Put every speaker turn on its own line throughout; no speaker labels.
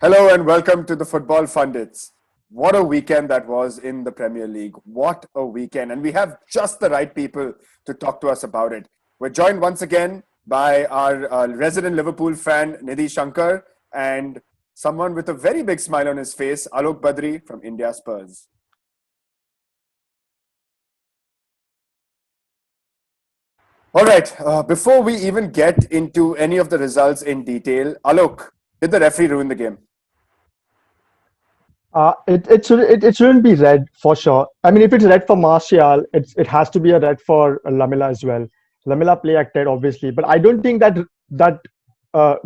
Hello and welcome to the Football Fundits. What a weekend that was in the Premier League. What a weekend. And we have just the right people to talk to us about it. We're joined once again by our resident Liverpool fan, Nidhi Shankar, and someone with a very big smile on his face, Alok Badri from India Spurs. All right, before we even get into any of the results in detail, Alok, did the referee ruin the game?
It shouldn't be red for sure. I mean, if it's red for Martial, it has to be a red for Lamela as well. Lamela play acted obviously, but I don't think that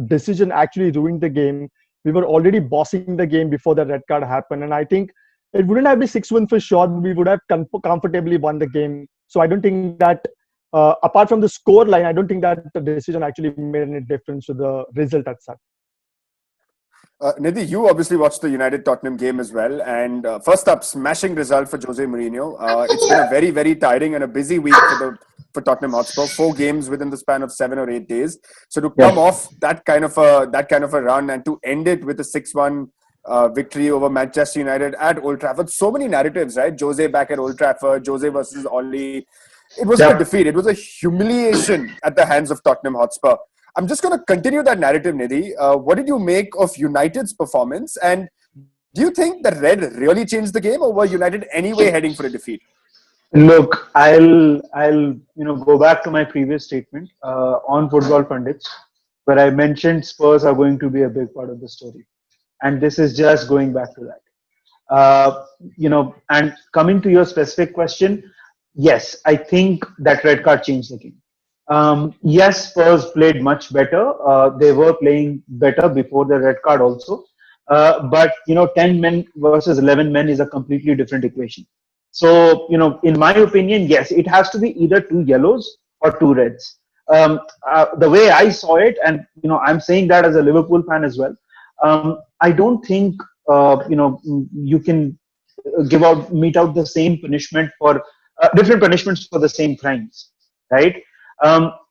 decision actually ruined the game. We were already bossing the game before the red card happened, and I think it wouldn't have been 6-1 for sure. We would have comfortably won the game. So I don't think that, apart from the score line, I don't think that the decision actually made any difference to the result as such.
Nidhi, you obviously watched the United Tottenham game as well. And first up, smashing result for Jose Mourinho. It's been a very, very tiring and a busy week for Tottenham Hotspur. 4 games within the span of 7 or 8 days. So to come off that kind of a run and to end it with a 6-1 victory over Manchester United at Old Trafford. So many narratives, right? Jose back at Old Trafford, Jose versus Oli. It wasn't a defeat. It was a humiliation at the hands of Tottenham Hotspur. I'm just going to continue that narrative, Nidhi. What did you make of United's performance? And do you think the red really changed the game, or were United anyway heading for a defeat?
Look, I'll go back to my previous statement on Football Pundits, where I mentioned Spurs are going to be a big part of the story, and this is just going back to that. And coming to your specific question, yes, I think that red card changed the game. Yes, Spurs played much better. They were playing better before the red card also. But 10 men versus 11 men is a completely different equation. So, in my opinion, yes, it has to be either 2 yellows or 2 reds. The way I saw it, and, I'm saying that as a Liverpool fan as well, I don't think, you can mete out the same punishment for different punishments for the same crimes, right?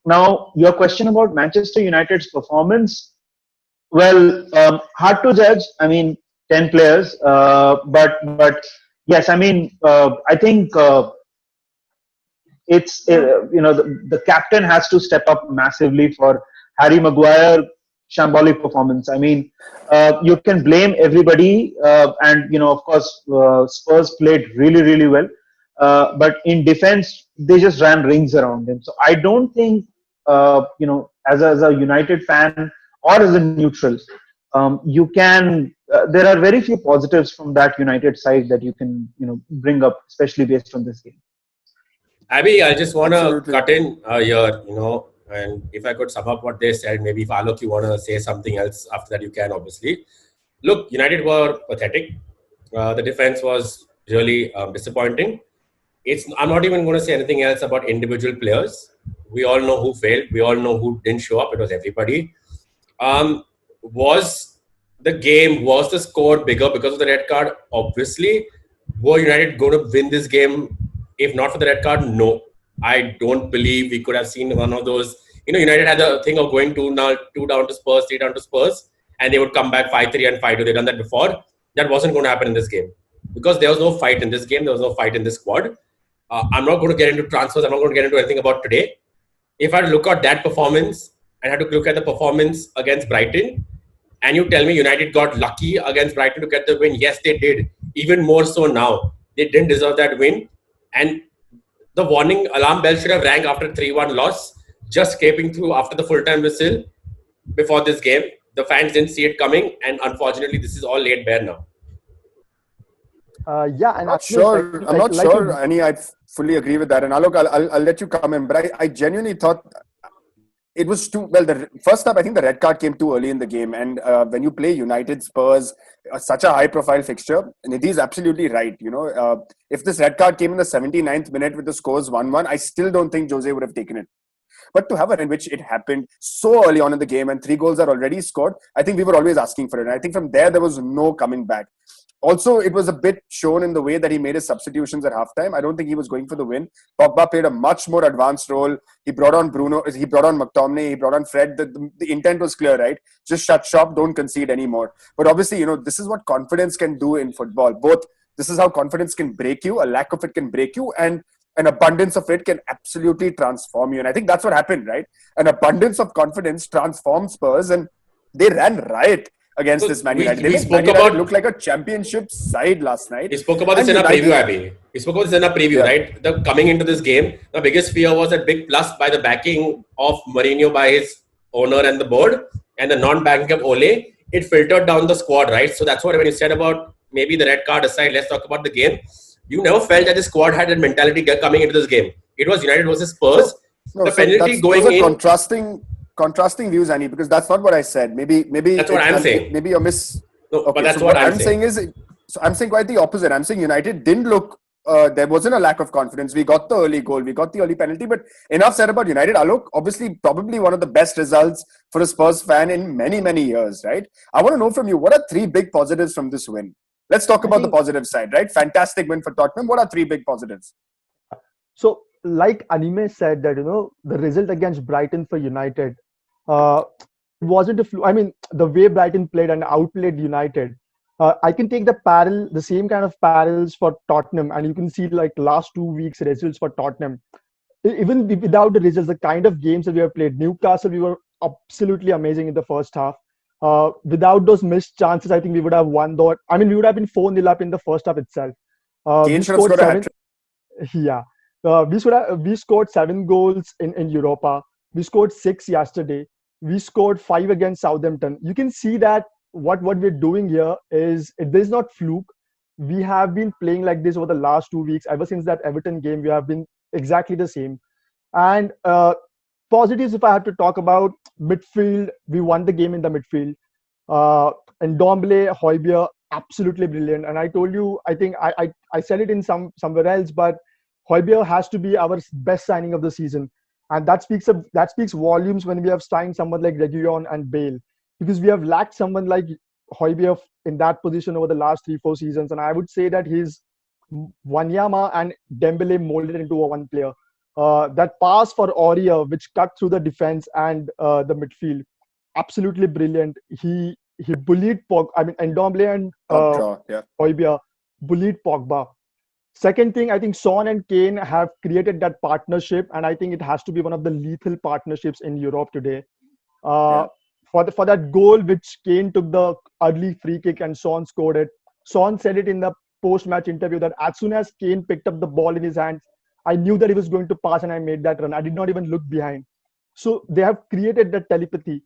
Now, your question about Manchester United's performance, well, hard to judge. I mean, 10 players, but yes, I mean, I think it's the captain has to step up massively for Harry Maguire shambolic performance. I mean, you can blame everybody, and of course, Spurs played really, really well. But in defense, they just ran rings around him. So I don't think, as a United fan or as a neutral, you can. There are very few positives from that United side that you can, bring up, especially based on this game.
Abby, I just want to cut in here, and if I could sum up what they said, maybe if Alok, you want to say something else after that, you can, obviously. Look, United were pathetic. The defense was really disappointing. I'm not even going to say anything else about individual players. We all know who failed. We all know who didn't show up. It was everybody. Was the score bigger because of the red card? Obviously. Were United going to win this game if not for the red card? No. I don't believe we could have seen one of those. United had the thing of going 2 down to Spurs, 3 down to Spurs, and they would come back 5-3 and 5-2. They've done that before. That wasn't going to happen in this game. Because there was no fight in this game. There was no fight in this squad. I'm not going to get into transfers. I'm not going to get into anything about today. If I look at that performance and had to look at the performance against Brighton, and you tell me United got lucky against Brighton to get the win, yes, they did. Even more so now. They didn't deserve that win. And the warning alarm bell should have rang after 3-1 loss, just escaping through after the full-time whistle before this game. The fans didn't see it coming, and unfortunately, this is all laid bare now.
And
I'm not sure. I fully agree with that. And Alok, I'll let you come in. But I genuinely thought it was too well. The first up, I think the red card came too early in the game. And when you play United Spurs, such a high-profile fixture, Nidhi is absolutely right. If this red card came in the 79th minute with the scores 1-1, I still don't think Jose would have taken it. But to have it in which it happened so early on in the game and 3 goals are already scored, I think we were always asking for it. And I think from there was no coming back. Also, it was a bit shown in the way that he made his substitutions at halftime. I don't think he was going for the win. Pogba played a much more advanced role. He brought on Bruno, he brought on McTominay, he brought on Fred. The intent was clear, right? Just shut shop, don't concede anymore. But obviously, this is what confidence can do in football. Both, this is how confidence can break you, a lack of it can break you, and an abundance of it can absolutely transform you. And I think that's what happened, right? An abundance of confidence transformed Spurs, and they ran riot against this Man United. They made Man United look like a championship side last night.
We spoke about this in our preview, Abby. We spoke about this in our preview, right? Coming into this game, the biggest fear was a big plus by the backing of Mourinho by his owner and the board, and the non-backing of Ole. It filtered down the squad, right? So that's what when you said about maybe the red card aside, let's talk about the game. You never felt that the squad had a mentality coming into this game. It was United versus Spurs. The penalty going in.
Contrasting views, Annie, because that's not what I said. Maybe
that's what I'm saying.
Maybe you're miss.
No, okay, but that's so what I'm saying.
I'm saying quite the opposite. I'm saying United didn't look. There wasn't a lack of confidence. We got the early goal. We got the early penalty. But enough said about United. Alok, obviously, probably one of the best results for a Spurs fan in many, many years, right? I want to know from you, what are 3 big positives from this win? Let's talk about the positive side, right? Fantastic win for Tottenham. What are 3 big positives?
So, like Anime said, that the result against Brighton for United wasn't a fluke. I mean, the way Brighton played and outplayed United. I can take the same kind of parallels for Tottenham, and you can see like last 2 weeks results for Tottenham. Even without the results, the kind of games that we have played. Newcastle, we were absolutely amazing in the first half. Without those missed chances, I think we would have won. We would have been 4-0 up in the first half itself. We scored 7 goals in Europa. We scored 6 yesterday. We scored 5 against Southampton. You can see that what we're doing here is there's not fluke. We have been playing like this over the last 2 weeks. Ever since that Everton game, we have been exactly the same. And positives, if I have to talk about midfield, we won the game in the midfield. And Ndombele, Højbjerg, absolutely brilliant. And I told you, I think I said it in somewhere else, but Højbjerg has to be our best signing of the season. And that speaks volumes when we have signed someone like Reguilon and Bale, because we have lacked someone like Højbjerg in that position over the last 3-4 seasons. And I would say that his Wanyama and Dembele molded into a one player. That pass for Aurier, which cut through the defense and the midfield, absolutely brilliant. He bullied Ndombele and Højbjerg bullied Pogba. Second thing, I think Son and Kane have created that partnership, and I think it has to be one of the lethal partnerships in Europe today. For that goal, which Kane took the early free kick and Son scored it. Son said it in the post-match interview that as soon as Kane picked up the ball in his hands, I knew that he was going to pass and I made that run. I did not even look behind. So they have created that telepathy.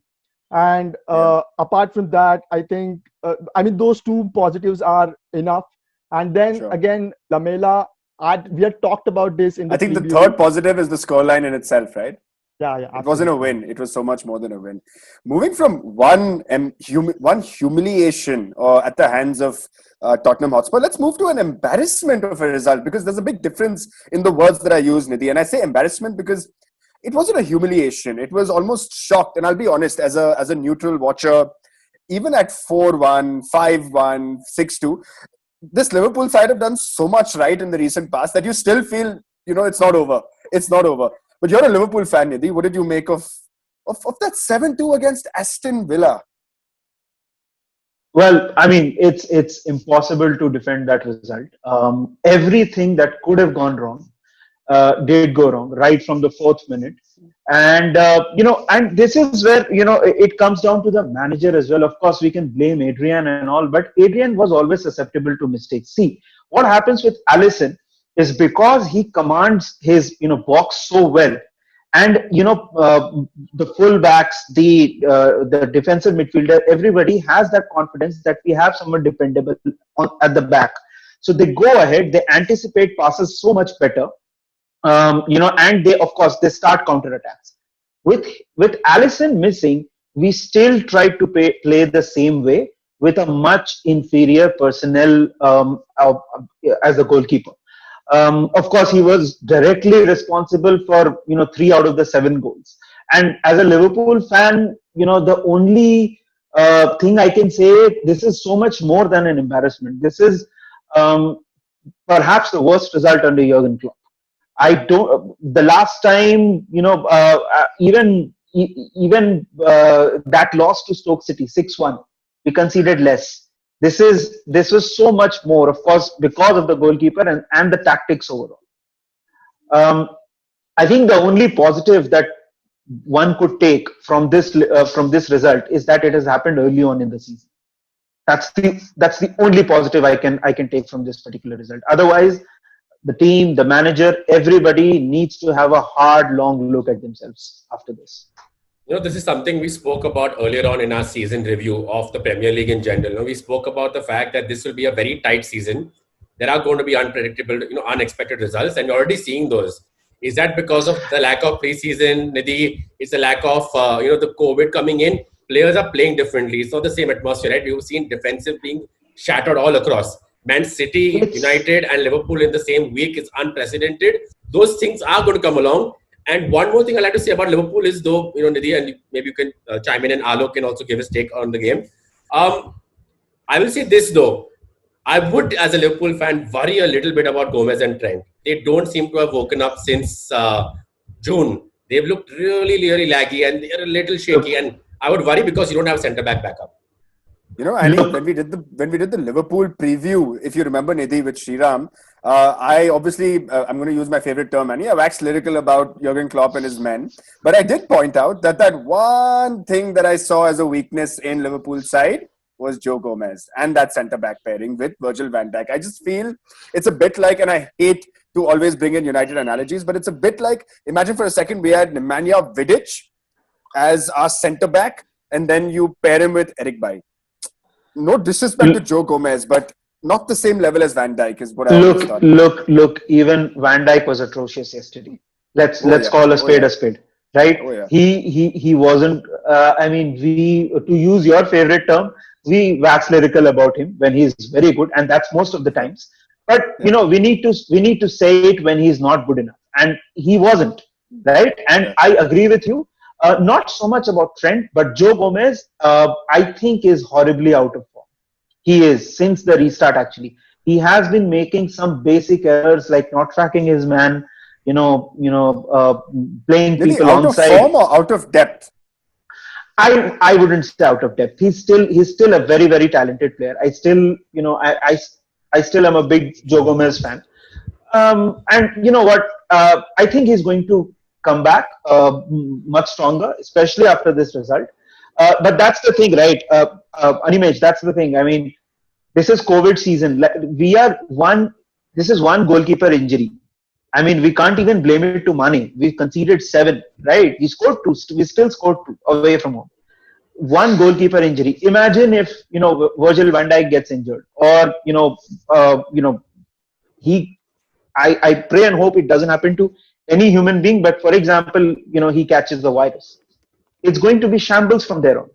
And apart from that, I think, those 2 positives are enough. And then again, Lamela, we had talked about this in the
I think the third positive is the scoreline in itself, right?
Yeah.
It wasn't a win. It was so much more than a win. Moving from one humiliation at the hands of Tottenham Hotspur, let's move to an embarrassment of a result, because there's a big difference in the words that I use, Nidhi. And I say embarrassment because it wasn't a humiliation. It was almost shocked. And I'll be honest, as a neutral watcher, even at 4-1, 5-1, 6-2, this Liverpool side have done so much right in the recent past that you still feel, it's not over. It's not over. But you're a Liverpool fan, Nidhi. What did you make of that 7-2 against Aston Villa?
Well, it's impossible to defend that result. Everything that could have gone wrong did go wrong right from the 4th minute. And, and this is where, it comes down to the manager as well. Of course, we can blame Adrian and all, but Adrian was always susceptible to mistakes. See, what happens with Alisson is because he commands his, box so well. And, the fullbacks, the defensive midfielder, everybody has that confidence that we have someone dependable at the back. So they go ahead, they anticipate passes so much better. And they start counterattacks. With Alisson missing, we still tried to play the same way with a much inferior personnel as a goalkeeper. Of course, he was directly responsible for 3 out of the 7 goals. And as a Liverpool fan, the only thing I can say, this is so much more than an embarrassment. This is perhaps the worst result under Jurgen Klopp. I don't. The last time, that loss to Stoke City 6-1, we conceded less. This was so much more, of course, because of the goalkeeper and the tactics overall. I think the only positive that one could take from this result is that it has happened early on in the season. That's the only positive I can take from this particular result. Otherwise, the team, the manager, everybody needs to have a hard, long look at themselves after this.
This is something we spoke about earlier on in our season review of the Premier League in general. We spoke about the fact that this will be a very tight season. There are going to be unpredictable, unexpected results, and you're already seeing those. Is that because of the lack of preseason, Nidhi? It's the lack of, the COVID coming in. Players are playing differently. It's not the same atmosphere, right? We've seen defensive being shattered all across. Man City, United, and Liverpool in the same week is unprecedented. Those things are going to come along. And one more thing I'd like to say about Liverpool is, though, Nidhi, and maybe you can chime in, and Alok can also give his take on the game. I will say this, though. I would, as a Liverpool fan, worry a little bit about Gomez and Trent. They don't seem to have woken up since June. They've looked really, really laggy, and they're a little shaky. And I would worry because you don't have centre-back backup.
And when we did the Liverpool preview, if you remember, Nidhi, with Shriram, I obviously I'm going to use my favorite term, and I waxed lyrical about Jurgen Klopp and his men. But I did point out that one thing that I saw as a weakness in Liverpool's side was Joe Gomez and that centre-back pairing with Virgil van Dijk. I just feel it's a bit like, and I hate to always bring in United analogies, but it's a bit like, imagine for a second we had Nemanja Vidic as our centre-back, and then you pair him with Eric Bailly. No disrespect to Joe Gomez, but not the same level as Van Dijk is what I always thought.
Look, even Van Dijk was atrocious yesterday. Let's call a spade a spade, right? He wasn't. To use your favorite term, we wax lyrical about him when he's very good, and that's most of the times. But we need to say it when he's not good enough, and he wasn't, right? And I agree with you. Not so much about Trent, but Joe Gomez, I think, is horribly out of form. He is, since the restart, actually. He has been making some basic errors, like not tracking his man, playing
Really,
people onside.
Out of form or out of depth?
I wouldn't say out of depth. He's still a very, very talented player. I still am a big Joe Gomez fan. And you know what? I think he's going to come back much stronger, especially after this result. But that's the thing, right? Animesh, that's the thing. I mean, this is COVID season. This is one goalkeeper injury. I mean, we can't even blame it to Mane. We conceded 7, right? We scored 2. We still scored 2 away from home. One goalkeeper injury. Imagine if Virgil van Dijk gets injured, or I pray and hope it doesn't happen to any human being, but for example, he catches the virus. It's going to be shambles from there on,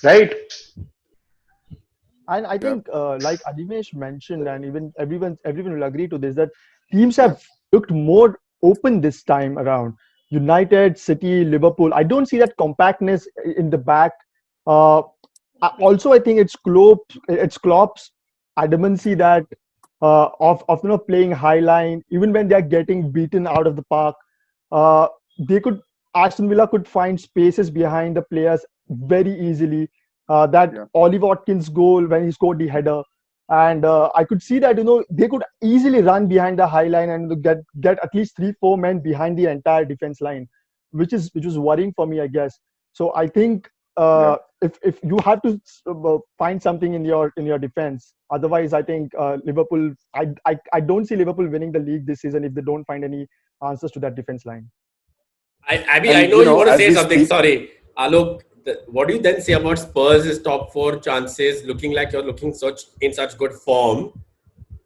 right?
And I think, like Animesh mentioned, and even everyone will agree to this, that teams have looked more open this time around. United, City, Liverpool. I don't see that compactness in the back. Also, I think it's Klopp's adamancy that of playing high line, even when they are getting beaten out of the park. Aston Villa could find spaces behind the players very easily. Ollie Watkins' goal when he scored the header, and I could see that they could easily run behind the high line and get at least 3-4 men behind the entire defense line, which was worrying for me, I guess. So I think if you have to find something in your defense, otherwise I think Liverpool. I don't see Liverpool winning the league this season if they don't find any answers to that defense line.
I know you want to say something. Sorry, Alok. What do you then say about Spurs' top 4 chances looking like you're looking in such good form?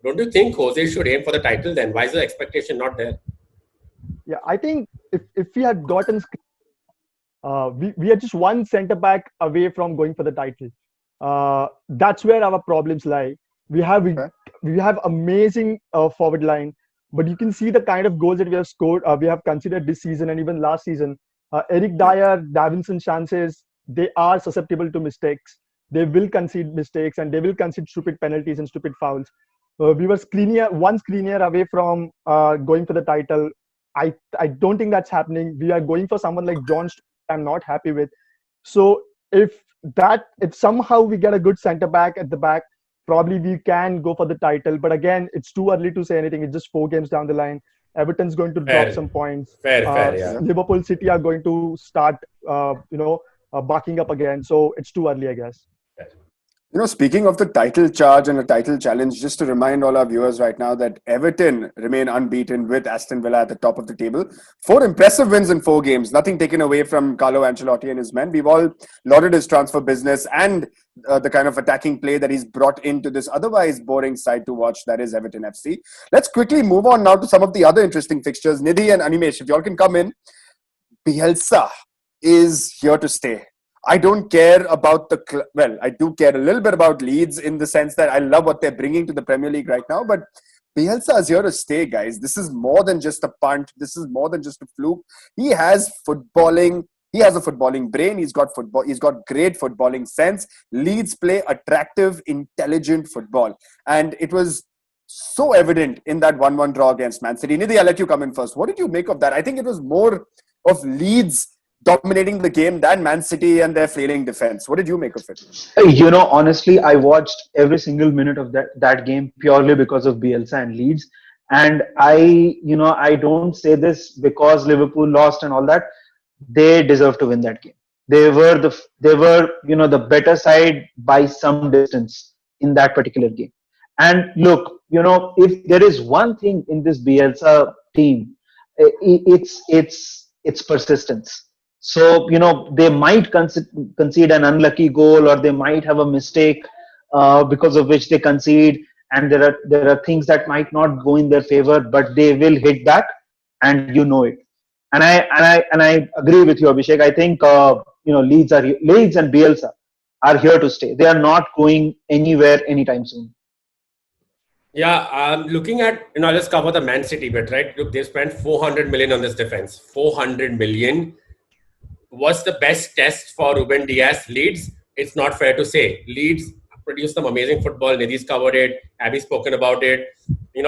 Don't you think Jose should aim for the title then? Why is the expectation not there?
Yeah, I think if we had gotten, we are just one centre back away from going for the title. That's where our problems lie. We have amazing forward line, but you can see the kind of goals that we have scored. We have considered this season and even last season. Eric Dyer, Davinson Sanchez, they are susceptible to mistakes. They will concede mistakes and they will concede stupid penalties and stupid fouls. We were one screen year away from going for the title. I don't think that's happening. We are going for someone like John Stones I'm not happy with. So if somehow we get a good centre back at the back, probably we can go for the title. But again, it's too early to say anything. It's just 4 games down the line. Everton's going to drop some points.
Fair, yeah.
Liverpool City are going to start, barking up again. So it's too early, I guess.
Speaking of the title charge and a title challenge, just to remind all our viewers right now that Everton remain unbeaten with Aston Villa at the top of the table. 4 impressive wins in 4 games. Nothing taken away from Carlo Ancelotti and his men. We've all lauded his transfer business and the kind of attacking play that he's brought into this otherwise boring side to watch, that is Everton FC. Let's quickly move on now to some of the other interesting fixtures. Nidhi and Animesh, if y'all can come in. Bielsa is here to stay. I don't care about I do care a little bit about Leeds in the sense that I love what they're bringing to the Premier League right now, but Bielsa is here to stay, guys. This is more than just a punt. This is more than just a fluke. He has a footballing brain. He's got great footballing sense. Leeds play attractive, intelligent football. And it was so evident in that 1-1 draw against Man City. Nidhi, I'll let you come in first. What did you make of that? I think it was more of Leeds dominating the game than Man City and their flailing defense. What did you make of it?
Honestly, I watched every single minute of that game purely because of Bielsa and Leeds. And I don't say this because Liverpool lost and all that. They deserve to win that game. They were the better side by some distance in that particular game. And look, if there is one thing in this Bielsa team, it's persistence. So, they might concede an unlucky goal, or they might have a mistake because of which they concede. And there are things that might not go in their favor, but they will hit back, and it. And I agree with you, Abhishek. I think Leeds and Bielsa are here to stay. They are not going anywhere anytime soon.
Yeah, looking at, let's cover the Man City bit, right? Look, they spent 400 million on this defense. 400 million. Was the best test for Ruben Dias. Leeds, it's not fair to say. Leeds produced some amazing football. Nidhi's covered it. Abby's spoken about it.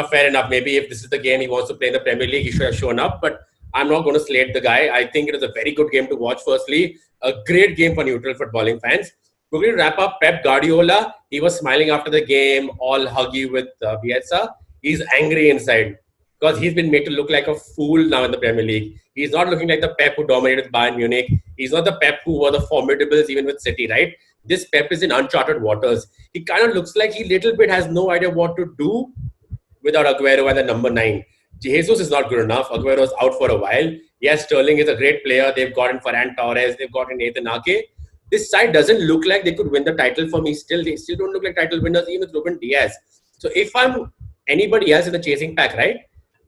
Fair enough. Maybe if this is the game he wants to play in the Premier League, he should have shown up. But I'm not going to slate the guy. I think it was a very good game to watch, firstly. A great game for neutral footballing fans. We're going to wrap up. Pep Guardiola, he was smiling after the game, all huggy with Bielsa. He's angry inside because he's been made to look like a fool now in the Premier League. He's not looking like the Pep who dominated Bayern Munich. He's not the Pep who were the formidables even with City, right? This Pep is in uncharted waters. He kind of looks like he little bit has no idea what to do without Aguero and the number 9. Jesus is not good enough. Aguero is out for a while. Yes, Sterling is a great player. They've gotten Ferran Torres. They've gotten Nathan Ake. This side doesn't look like they could win the title for me still. They still don't look like title winners, even with Ruben Dias. So if I'm anybody else in the chasing pack, right,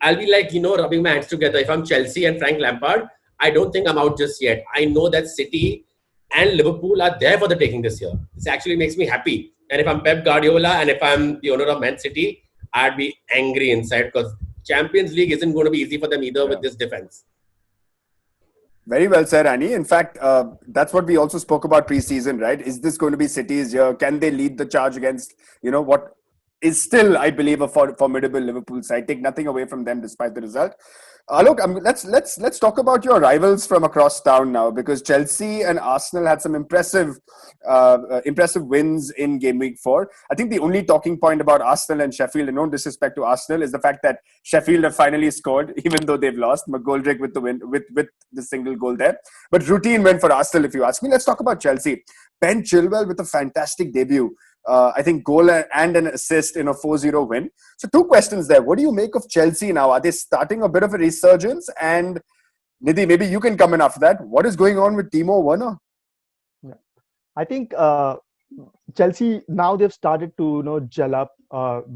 I'll be like, rubbing my hands together. If I'm Chelsea and Frank Lampard, I don't think I'm out just yet. I know that City and Liverpool are there for the taking this year. This actually makes me happy. And if I'm Pep Guardiola and if I'm the owner of Man City, I'd be angry inside because Champions League isn't going to be easy for them either with this defense.
Very well said, Annie. In fact, that's what we also spoke about pre-season, right? Is this going to be City's year? Can they lead the charge against, what is still, I believe, a formidable Liverpool side? Take nothing away from them despite the result. Look, let's talk about your rivals from across town now, because Chelsea and Arsenal had some impressive wins in game week 4. I think the only talking point about Arsenal and Sheffield, and no disrespect to Arsenal, is the fact that Sheffield have finally scored, even though they've lost. McGoldrick with the win, with the single goal there. But routine win for Arsenal, if you ask me. Let's talk about Chelsea. Ben Chilwell with a fantastic debut. I think goal and an assist in a 4-0 win. So 2 questions there. What do you make of Chelsea now? Are they starting a bit of a resurgence? And Nidhi, maybe you can come in after that. What is going on with Timo Werner?
Yeah. I think Chelsea, now they've started to gel up.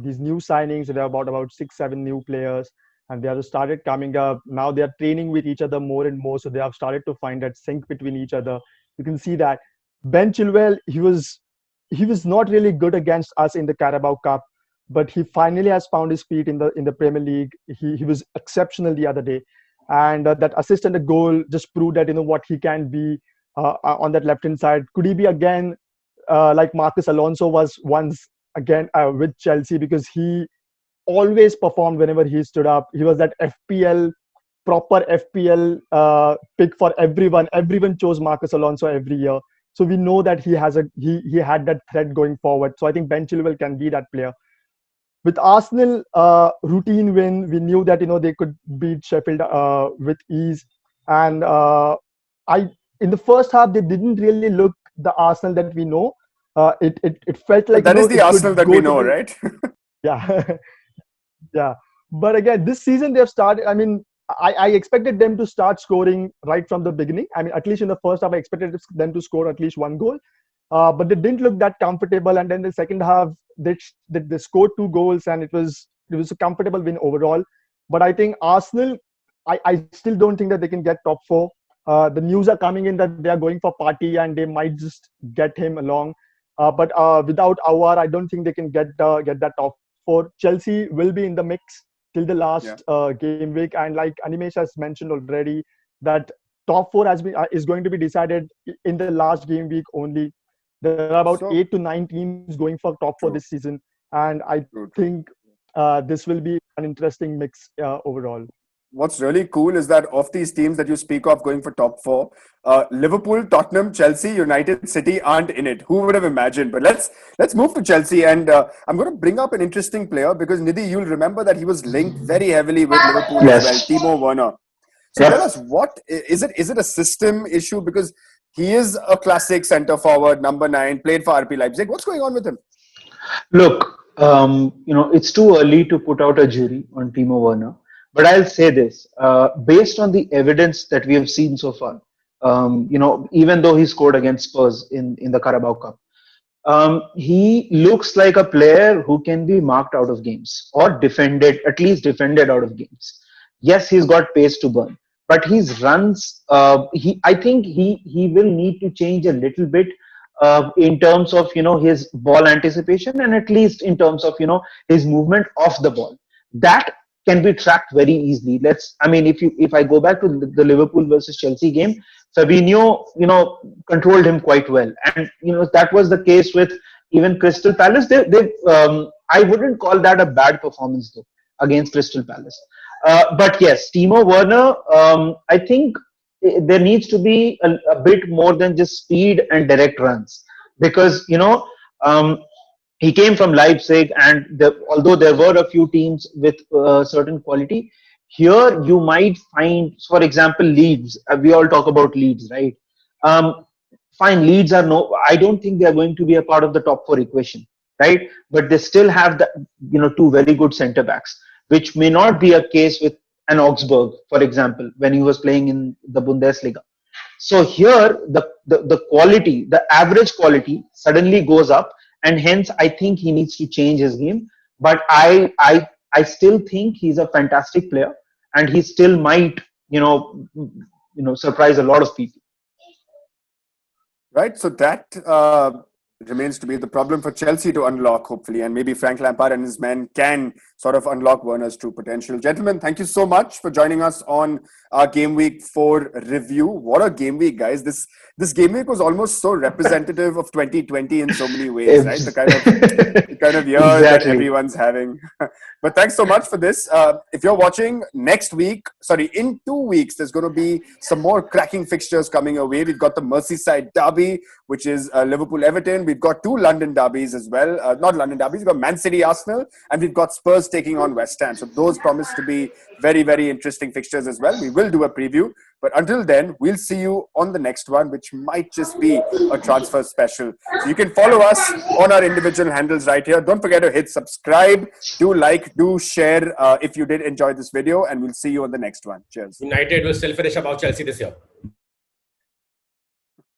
These new signings, there are about 6-7 new players, and they have started coming up. Now they are training with each other more and more. So they have started to find that sync between each other. You can see that Ben Chilwell, he was not really good against us in the Carabao Cup, but he finally has found his feet in the Premier League. He was exceptional the other day, and that assist and the goal just proved that what he can be. on that left-hand side. Could he be again like Marcus Alonso was once again with Chelsea, because he always performed whenever he stood up. He was that proper FPL pick for everyone. Everyone chose Marcus Alonso every year. So we know that he had that threat going forward. So I think Ben Chilwell can be that player. With Arsenal, routine win, we knew that they could beat Sheffield with ease. And in the first half, they didn't really look the Arsenal that we know. It felt like
that is the Arsenal that we know, right?
Yeah. Yeah. But again, this season they've started. I mean, I expected them to start scoring right from the beginning. I mean, at least in the first half, I expected them to score at least one goal. But they didn't look that comfortable. And then the second half, they scored 2 goals, and it was a comfortable win overall. But I think Arsenal, I still don't think that they can get top 4. The news are coming in that they are going for Partey, and they might just get him along. But without Aouar, I don't think they can get that top 4. Chelsea will be in the mix till the last game week, and like Animesh has mentioned already, that top 4 is going to be decided in the last game week only. There are about 8 to 9 teams going for top 4 this season, and I think this will be an interesting mix overall.
What's really cool is that of these teams that you speak of going for top 4, Liverpool, Tottenham, Chelsea, United, City aren't in it. Who would have imagined? But let's move to Chelsea, and I'm going to bring up an interesting player, because Nidhi, you'll remember that he was linked very heavily with Liverpool as well, Timo Werner. So tell us, what is it? Is it a system issue? Because he is a classic centre forward, number 9, played for RB Leipzig. What's going on with him?
Look, it's too early to put out a jury on Timo Werner. But I'll say this, based on the evidence that we have seen so far, even though he scored against Spurs in the Carabao Cup, he looks like a player who can be marked out of games or at least defended out of games. Yes, he's got pace to burn, but his runs, I think he will need to change a little bit in terms of, his ball anticipation, and at least in terms of, his movement off the ball. That can be tracked very easily. If I go back to the Liverpool versus Chelsea game, Fabinho, controlled him quite well, and that was the case with even Crystal Palace. I wouldn't call that a bad performance though against Crystal Palace. But yes, Timo Werner, I think there needs to be a bit more than just speed and direct runs, because he came from Leipzig, and although there were a few teams with certain quality, here you might find, for example, Leeds. We all talk about Leeds, right? Fine, Leeds I don't think they are going to be a part of the top 4 equation, right? But they still have 2 very good centre backs, which may not be a case with an Augsburg, for example, when he was playing in the Bundesliga. So here, the quality, the average quality suddenly goes up, and hence I think he needs to change his game. But I still think he's a fantastic player, and he still might surprise a lot of people.
Right. So that remains to be the problem for Chelsea to unlock, hopefully, and maybe Frank Lampard and his men can sort of unlock Werner's true potential. Gentlemen, thank you so much for joining us on our Game Week 4 review. What a game week, guys. This game week was almost so representative of 2020 in so many ways, right? The kind of year that everyone's having. But thanks so much for this. If you're watching in 2 weeks, there's going to be some more cracking fixtures coming your way. We've got the Merseyside derby, which is Liverpool-Everton. We've got 2 London derbies as well. Not London derbies. We've got Man City-Arsenal, and we've got Spurs taking on West Ham. So those promise to be very, very interesting fixtures as well. We will do a preview. But until then, we'll see you on the next one, which might just be a transfer special. So you can follow us on our individual handles right here. Don't forget to hit subscribe, do like, do share if you did enjoy this video, and we'll see you on the next one. Cheers.
United will still finish above Chelsea this year.